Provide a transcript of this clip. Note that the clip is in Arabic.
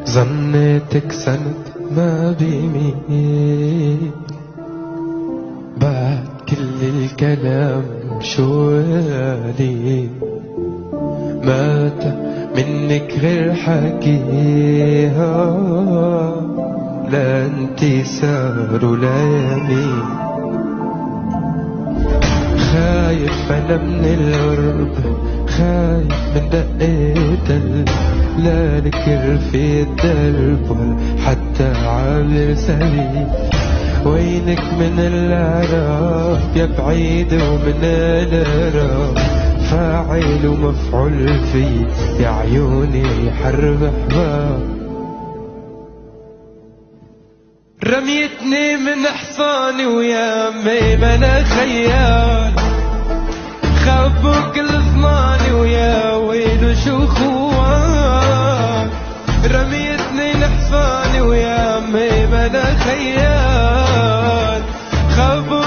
ظنيتك سند ما بيميل بعد كل الكلام شوالي، مات منك غير حكيها، لا انتصار ولا يمين. خايف انا من القرب، خايف من دقة لا لك في الدرب ولا حتى عابر سبيل. وينك من العراف يا بعيد ومن العراف، فاعل ومفعول في يا عيوني حرب احباب. رميتني من حصاني ويا امي بلا خيال، خبوا كل ضماني ويا ويل شو خوان. رميتني لحصاني ويا امي بلا خيال، خبوا